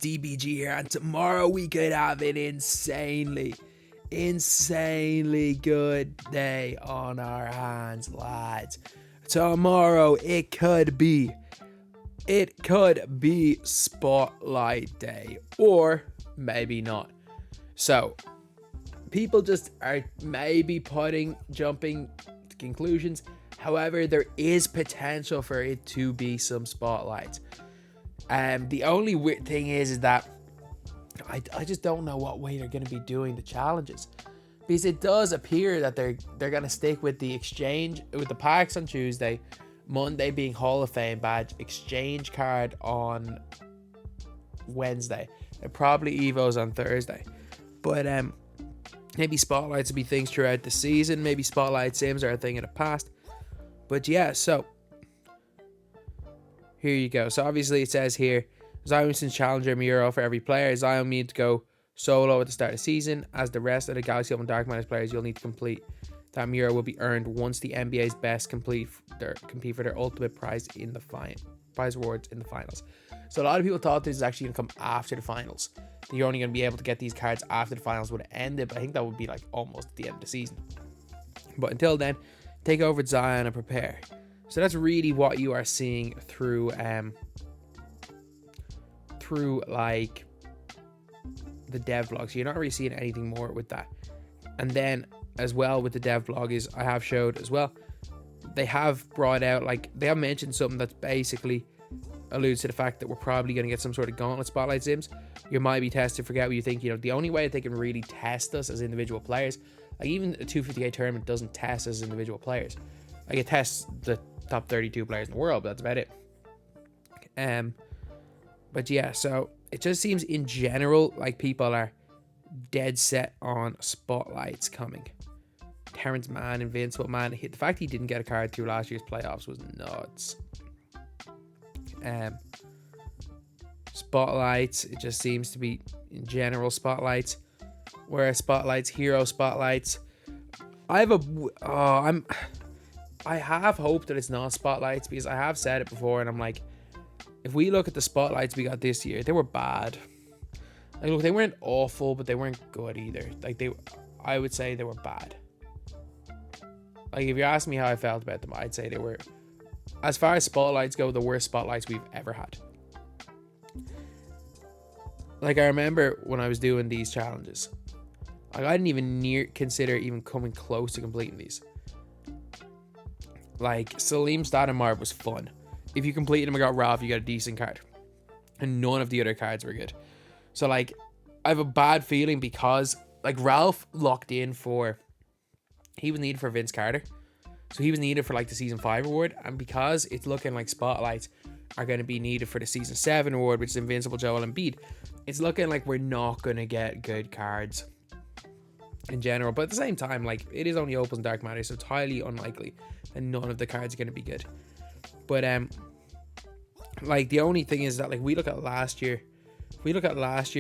DBG here, and tomorrow we could have an insanely good day on our hands, lads. Tomorrow it could be Spotlight Day, or maybe not. So people just are maybe jumping to conclusions. However, there is potential for it to be some spotlights. The only weird thing is that I just don't know what way they're going to be doing the challenges, because it does appear that they're going to stick with the exchange, with the packs on Tuesday, Monday being Hall of Fame badge, exchange card on Wednesday, and probably Evos on Thursday. But maybe spotlights will be things throughout the season. Maybe spotlight sims are a thing of the past. But yeah, so here you go. So obviously it says here, Zion Williamson's Challenger Mural for every player. Zion needs to go solo at the start of the season. As the rest of the Galaxy Open Dark Matters players, you'll need to complete. That mural will be earned once the NBA's best compete for their ultimate prize in the prize awards in the finals. So a lot of people thought this is actually going to come after the finals. That you're only going to be able to get these cards after the finals would have ended, but I think that would be like almost at the end of the season. But until then, take over Zion and prepare. So that's really what you are seeing through like the dev vlog. So you're not really seeing anything more with that. And then as well with the dev vlog is I have showed as well, they have brought out, like, they have mentioned something that's basically alludes to the fact that we're probably going to get some sort of gauntlet spotlight sims. You might be tested, forget what you think. You know, the only way that they can really test us as individual players, like even a 250k tournament doesn't test us as individual players. Like it tests the top 32 players in the world, but that's about it. But yeah, so it just seems in general like people are dead set on spotlights coming. Terrence Mann, Invincible Man, the fact he didn't get a card through last year's playoffs was nuts. Spotlights, it just seems to be in general spotlights. Whereas spotlights, hero spotlights, I have hope that it's not spotlights, because I have said it before, and I'm like, if we look at the spotlights we got this year, they were bad. Like, look, they weren't awful, but they weren't good either. Like, I would say they were bad. Like, if you ask me how I felt about them, I'd say they were, as far as spotlights go, the worst spotlights we've ever had. Like, I remember when I was doing these challenges, like, I didn't even consider even coming close to completing these. Like, Salim Stoudemire was fun. If you completed him and got Ralph, you got a decent card. And none of the other cards were good. So, like, I have a bad feeling because, like, Ralph locked in for, he was needed for Vince Carter. So he was needed for, like, the Season 5 award. And because it's looking like spotlights are going to be needed for the Season 7 award, which is Invincible Embiid, it's looking like we're not going to get good cards in general. But at the same time, like, it is only Opals and Dark Matter, so it's highly unlikely that none of the cards are going to be good. But like, the only thing is that, like, we look at last year,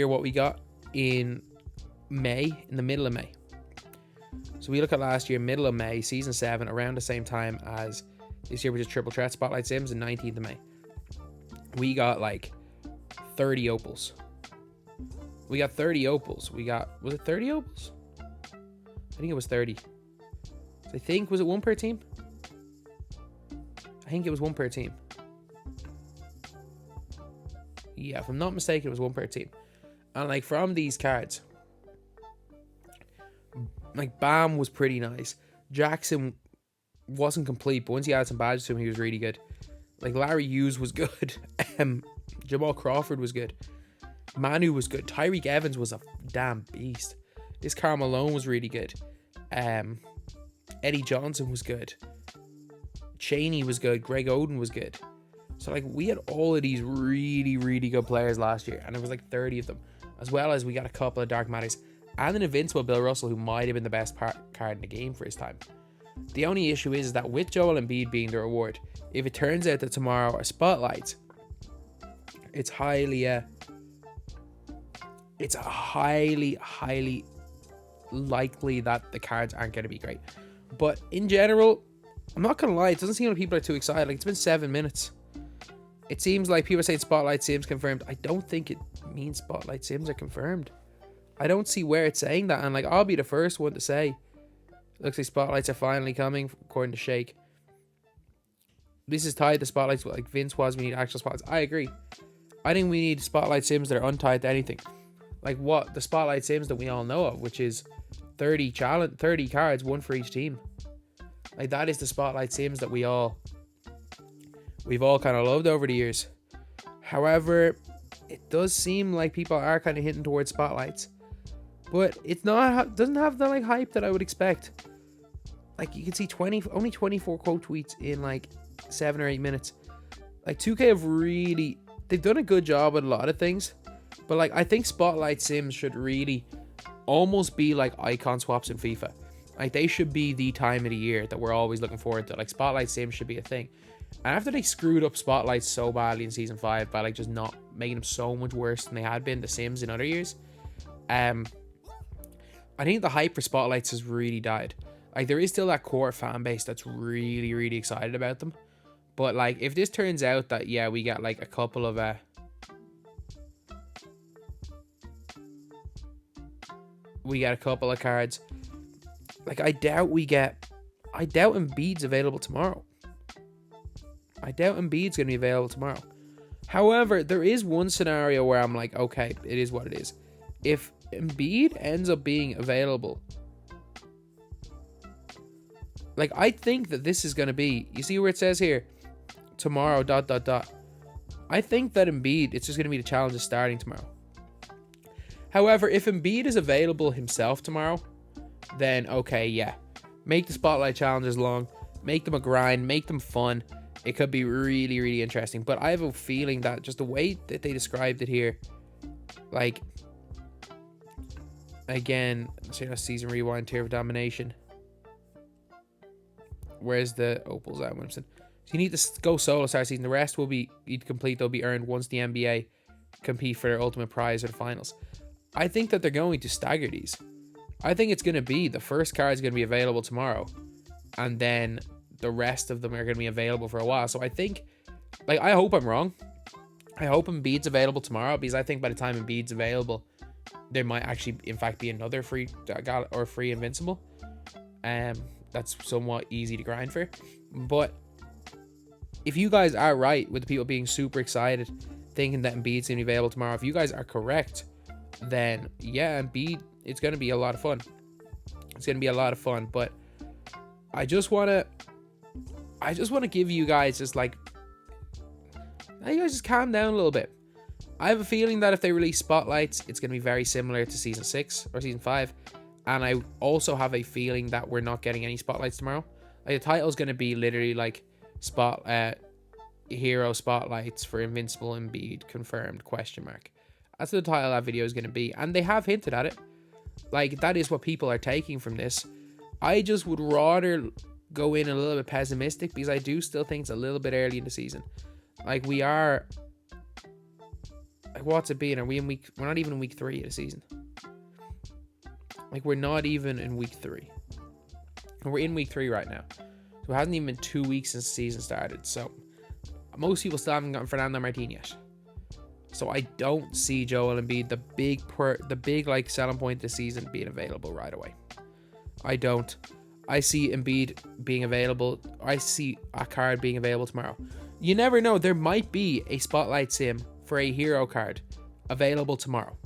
what we got in May, in the middle of May. So we look at last year, middle of May, Season 7, around the same time as this year, which is Triple Threat Spotlight Sims, and 19th of May. We got like 30 opals. Was it 30 opals? I think it was 30. So was it one per team? I think it was one per team. Yeah, if I'm not mistaken, it was one per team. And like, from these cards, like, Bam was pretty nice. Jackson wasn't complete, but once he added some badges to him, he was really good. Like, Larry Hughes was good. Jamal Crawford was good. Manu was good. Tyreek Evans was a damn beast. This Karl Malone was really good. Eddie Johnson was good. Cheney was good. Greg Oden was good. So, like, we had all of these really, really good players last year, and there was like 30 of them, as well as we got a couple of Dark Matters and an Invincible Bill Russell, who might have been the best card in the game for his time. The only issue is that with Joel Embiid being the reward, if it turns out that tomorrow are spotlights, it's highly likely that the cards aren't going to be great. But in general, I'm not going to lie, it doesn't seem like people are too excited. Like, it's been 7 minutes. It seems like people saying Spotlight Sims confirmed. I don't think it means Spotlight Sims are confirmed. I don't see where it's saying that. And like, I'll be the first one to say, looks like Spotlights are finally coming, according to Shake. This is tied to Spotlights. Like Vince was, we need actual Spotlights. I agree. I think we need Spotlight Sims that are untied to anything. Like what? The Spotlight Sims that we all know of, which is 30 cards, one for each team. Like that is the Spotlight Sims that we've all kind of loved over the years. However, it does seem like people are kind of hitting towards Spotlights, but it's not, doesn't have the like hype that I would expect. Like you can see only 24 quote tweets in like 7 or 8 minutes. Like 2K have they've done a good job with a lot of things, but like I think Spotlight Sims should really almost be like icon swaps in FIFA. Like they should be the time of the year that we're always looking forward to. Like Spotlight Sims should be a thing. And after they screwed up Spotlights so badly in Season 5 by like just not making them so much worse than they had been, the Sims in other years, I think the hype for Spotlights has really died. Like there is still that core fan base that's really, really excited about them. But like if this turns out that, yeah, we get like a couple of cards. Like I doubt Embiid's available tomorrow. I doubt Embiid's going to be available tomorrow. However, there is one scenario where I'm like, okay, it is what it is. If Embiid ends up being available, like I think that this is going to be, you see where it says here, tomorrow, ... I think that Embiid, it's just going to be the challenge of starting tomorrow. However, if Embiid is available himself tomorrow, then okay, yeah. Make the Spotlight challenges long, make them a grind, make them fun. It could be really, really interesting. But I have a feeling that just the way that they described it here, like, again, season rewind, tier of domination. Where's the opals at, Williamson? So you need to go solo start season. The rest will be complete. They'll be earned once the NBA compete for their ultimate prize or the finals. I think that they're going to stagger these. I think it's going to be the first card is going to be available tomorrow, and then the rest of them are going to be available for a while. So I think, like, I hope I'm wrong. I hope Embiid's available tomorrow, because I think by the time Embiid's available, there might actually, in fact, be another free Invincible. That's somewhat easy to grind for. But if you guys are right with the people being super excited, thinking that Embiid's going to be available tomorrow, if you guys are correct, then yeah, Embiid, it's going to be a lot of fun. It's going to be a lot of fun. But I just want to give you guys just like, you guys just calm down a little bit. I have a feeling that if they release Spotlights, it's going to be very similar to Season 6 or Season 5. And I also have a feeling that we're not getting any Spotlights tomorrow. Like, the title is going to be literally like Hero Spotlights for Invincible Embiid confirmed ? That's what the title of that video is going to be. And they have hinted at it. Like, that is what people are taking from this. I just would rather go in a little bit pessimistic, because I do still think it's a little bit early in the season. Like, we are, like, what's it been? We're not even in week 3 of the season. Like, we're not even in week 3. And we're in week 3 right now. So it hasn't even been 2 weeks since the season started. So most people still haven't gotten Fernando Martin yet. So I don't see Joel Embiid, the big like selling point this season, being available right away. I don't. I see Embiid being available. I see a card being available tomorrow. You never know. There might be a Spotlight sim for a hero card available tomorrow.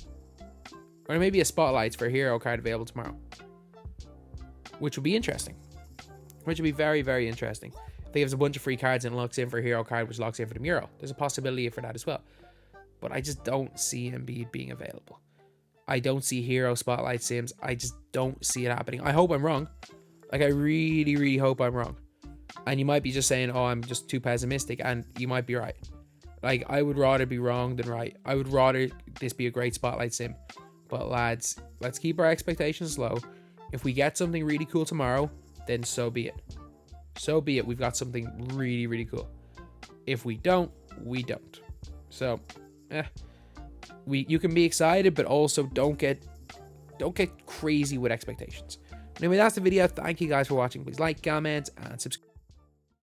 Or maybe a Spotlights for a hero card available tomorrow. Which would be interesting. Which would be very, very interesting. If they give us a bunch of free cards and locks in for a hero card, which locks in for the Muro. There's a possibility for that as well. But I just don't see Embiid being available. I don't see hero Spotlight sims. I just don't see it happening. I hope I'm wrong. Like, I really, really hope I'm wrong. And you might be just saying, oh, I'm just too pessimistic. And you might be right. Like, I would rather be wrong than right. I would rather this be a great Spotlight sim. But lads, let's keep our expectations low. If we get something really cool tomorrow, then so be it. So be it. We've got something really, really cool. If we don't, we don't. So, you can be excited, but also don't get crazy with expectations. Anyway, that's the video. Thank you guys for watching. Please like, comment, and subscribe.